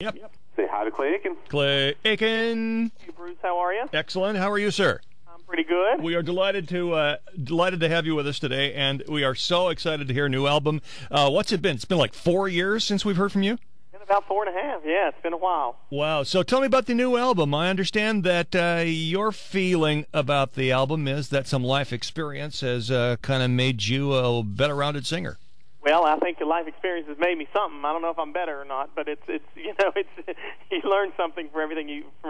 Yep. Say hi to Clay Aiken. Clay Aiken. Hey, Bruce, how are you? Excellent. How are you, sir? I'm pretty good. We are delighted to have you with us today, and we are so excited to hear a new album. What's it been? It's been like 4 years since we've heard from you? It's been about 4.5. Yeah, it's been a while. Wow. So tell me about the new album. I understand that your feeling about the album is that some life experience has kind of made you a better-rounded singer. Well, I think life experience has made me something. I don't know if I'm better or not, but it's you learn something from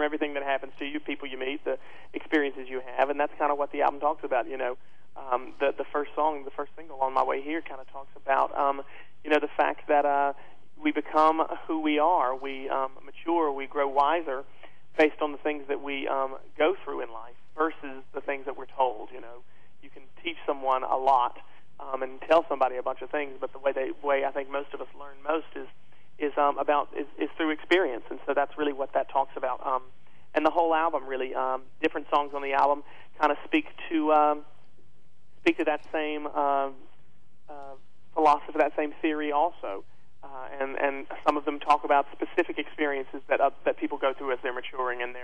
everything that happens to you, people you meet, the experiences you have, and that's kind of what the album talks about. The first song, the first single, On My Way Here, kind of talks about the fact that we become who we are, we mature, we grow wiser based on the things that we go through in life versus the things that we're told. You can teach someone a lot. And tell somebody a bunch of things, but the way I think most of us learn most is through experience, and so that's really what that talks about. And the whole album, really, different songs on the album kind of speak to that same philosophy, that same theory, also. And some of them talk about specific experiences that people go through as they're maturing and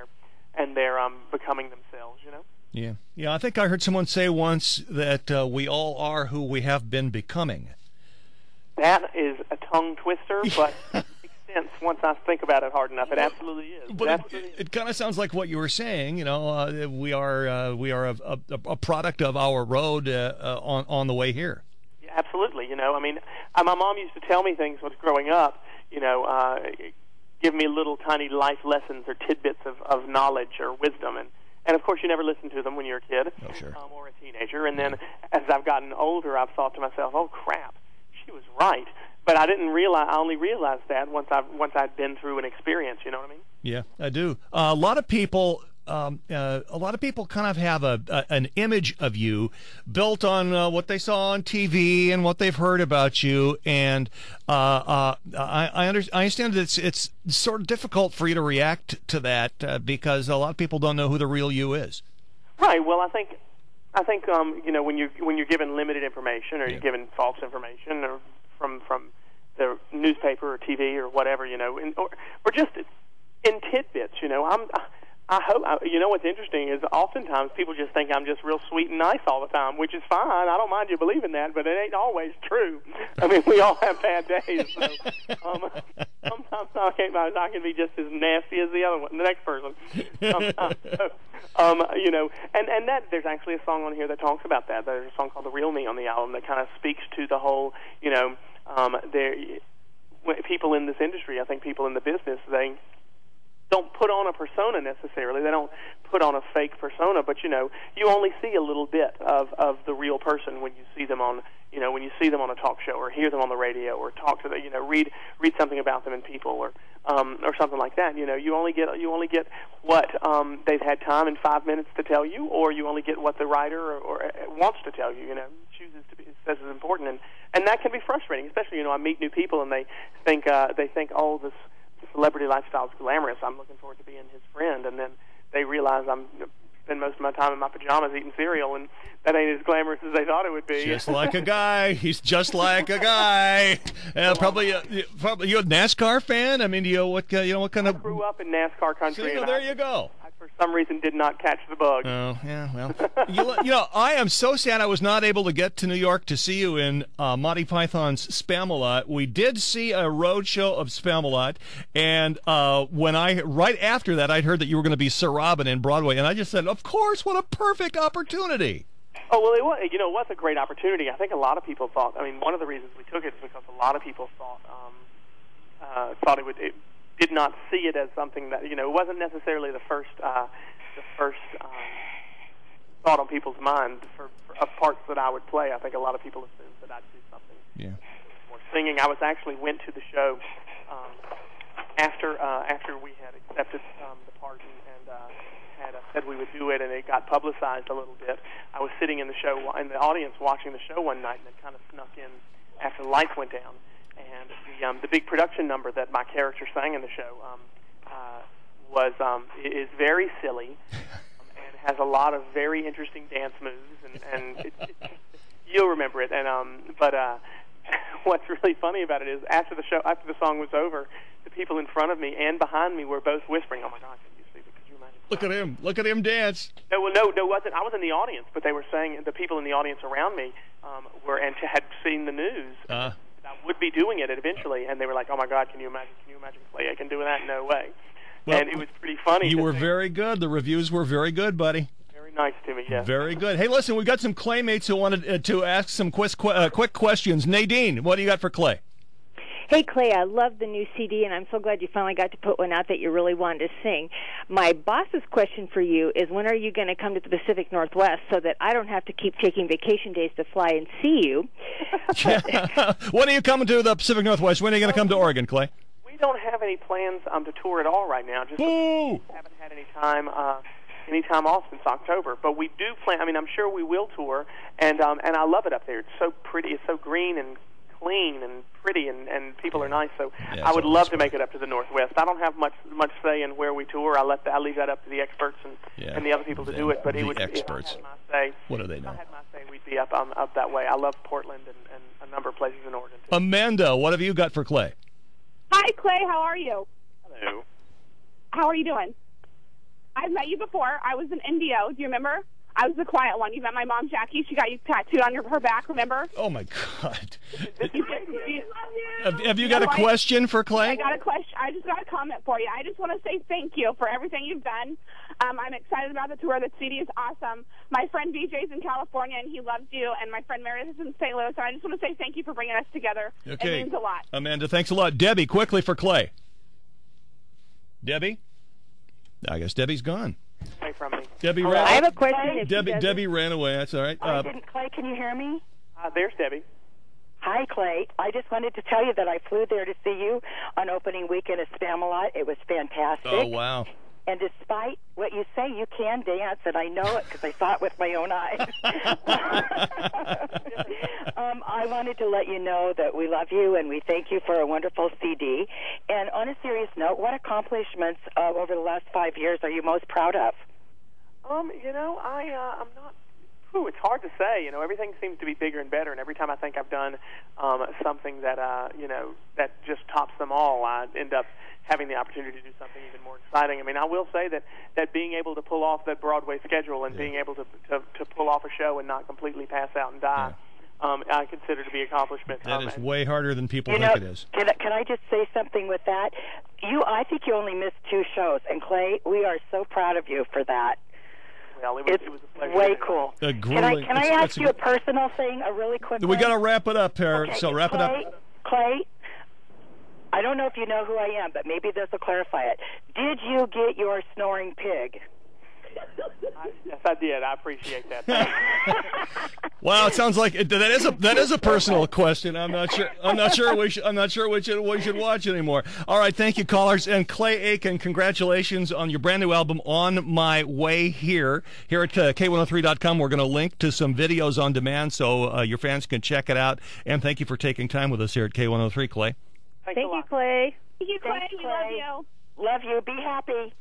they're becoming themselves. Yeah. I think I heard someone say once that we all are who we have been becoming. That is a tongue twister, but it makes sense once I think about it hard enough. It absolutely is. But it kind of sounds like what you were saying. We are a product of our road on the way here. Yeah, absolutely. My mom used to tell me things when I was growing up. Give me little tiny life lessons or tidbits of knowledge or wisdom, and of course, you never listen to them when you're a kid or a teenager. And then as I've gotten older, I've thought to myself, "Oh crap, she was right." But I didn't realize. I only realized that once I'd been through an experience. You know what I mean? Yeah, I do. A lot of people kind of have an image of you built on what they saw on TV and what they've heard about you, and I understand that it's sort of difficult for you to react to that because a lot of people don't know who the real you is. Right. Well, I think when you're given limited information or you're given false information or from the newspaper or TV or whatever, or just in tidbits, I hope, what's interesting is oftentimes people just think I'm just real sweet and nice all the time, which is fine. I don't mind you believing that, but it ain't always true. I mean, we all have bad days. So, sometimes I can be just as nasty as the next person. And that there's actually a song on here that talks about that. There's a song called "The Real Me" on the album that kind of speaks to the whole, people in this industry. I think people in the business, they don't put on a persona necessarily. They don't put on a fake persona, but you only see a little bit of the real person when you see them on a talk show or hear them on the radio or talk to them, read something about them in People or something like that. You only get what they've had time in 5 minutes to tell you, or you only get what the writer or wants to tell you. Chooses to be says is important, and that can be frustrating, especially I meet new people and they think oh, this celebrity lifestyle is glamorous. I'm looking forward to being his friend, and then they realize I'm spend most of my time in my pajamas eating cereal, and that ain't as glamorous as they thought it would be. Just like a guy. He's just like a guy. Probably you a NASCAR fan? I mean, what kind of? I grew up in NASCAR country. So, there you go. I, for some reason, did not catch the bug. Oh, yeah, well. I am so sad I was not able to get to New York to see you in Monty Python's Spamalot. We did see a road show of Spamalot, and right after that, I'd heard that you were going to be Sir Robin in Broadway, and I just said, of course, what a perfect opportunity. Oh, well, it was a great opportunity. I think a lot of people thought, one of the reasons we took it is because a lot of people thought it did not see it as something that, it wasn't necessarily the first thought on people's mind of parts that I would play. I think a lot of people assumed that I'd do something more singing. I went to the show after we had accepted the part and had said we would do it, and it got publicized a little bit. I was sitting in the audience watching the show one night, and it kind of snuck in after the lights went down. And the big production number that my character sang in the show is very silly and has a lot of very interesting dance moves, and you'll remember it. what's really funny about it is after the song was over, the people in front of me and behind me were both whispering, "Oh my God, can you see? Could you imagine?" Look at him dance. No, wasn't. I was in the audience, but they were saying the people in the audience around me had seen the news. I would be doing it eventually, and they were like, "Oh my God, can you imagine? Can you imagine Clay Aiken doing that? No way!" Well, and it was pretty funny. You were very good. The reviews were very good, buddy. Very nice to me. Yes. Very good. Hey, listen, we've got some Claymates who wanted to ask some quick questions. Nadine, what do you got for Clay? Hey, Clay, I love the new CD, and I'm so glad you finally got to put one out that you really wanted to sing. My boss's question for you is, when are you going to come to the Pacific Northwest so that I don't have to keep taking vacation days to fly and see you? When are you coming to the Pacific Northwest? When are you going to come to Oregon, Clay? We don't have any plans to tour at all right now. Just Boo! haven't had any time off since October. But we do plan. I mean, I'm sure we will tour, and I love it up there. It's so pretty. It's so green and clean and pretty, and people are nice. So I would love to make it up to the Northwest. I don't have much say in where we tour. I leave that up to the experts and the other people to do it. But experts. If I had my say, what do they know? If I had my say, we'd be up that way. I love Portland and a number of places in Oregon too. Amanda, what have you got for Clay? Hi, Clay. How are you? Hello. How are you doing? I've met you before. I was in Indio. Do you remember? I was the quiet one. You met my mom, Jackie. She got you tattooed on her back, remember? Oh, my God. Have you got a question for Clay? I got a question. I just got a comment for you. I just want to say thank you for everything you've done. I'm excited about the tour. The CD is awesome. My friend BJ's in California, and he loves you. And my friend Meredith is in St. Louis. And I just want to say thank you for bringing us together. Okay. It means a lot. Amanda, thanks a lot. Debbie, quickly for Clay. Debbie? I guess Debbie's gone. Away from me. Debbie ran. I have a question. Debbie ran away. That's all right. Clay, can you hear me? There's Debbie. Hi, Clay. I just wanted to tell you that I flew there to see you on opening weekend at Spamalot. It was fantastic. Oh, wow. And despite what you say, you can dance, and I know it because I saw it with my own eyes. I wanted to let you know that we love you and we thank you for a wonderful CD. And on a serious note, what accomplishments over the last 5 years are you most proud of? I'm not. It's hard to say. Everything seems to be bigger and better, and every time I think I've done something that that just tops them all, I end up having the opportunity to do something even more exciting. I mean, I will say that being able to pull off that Broadway schedule and being able to pull off a show and not completely pass out and die, I consider to be an accomplishment. That is way harder than people think it is. Can I just say something with that? I think you only missed 2 shows, and Clay, we are so proud of you for that. Well, it was a pleasure. Way cool. Can I ask you a personal thing, a really quick one? We got to wrap it up here, okay, so wrap it up. Clay, I don't know if you know who I am, but maybe this will clarify it. Did you get your snoring pig? Yes, I did. I appreciate that. Wow, it sounds like that is a personal question. I'm not sure we should watch anymore. All right, thank you, callers. And Clay Aiken, congratulations on your brand new album, On My Way Here. Here at K103.com, we're going to link to some videos on demand so your fans can check it out. And thank you for taking time with us here at K103, Clay. Thank you, Clay. Thank you, Clay. We love you. Love you. Be happy.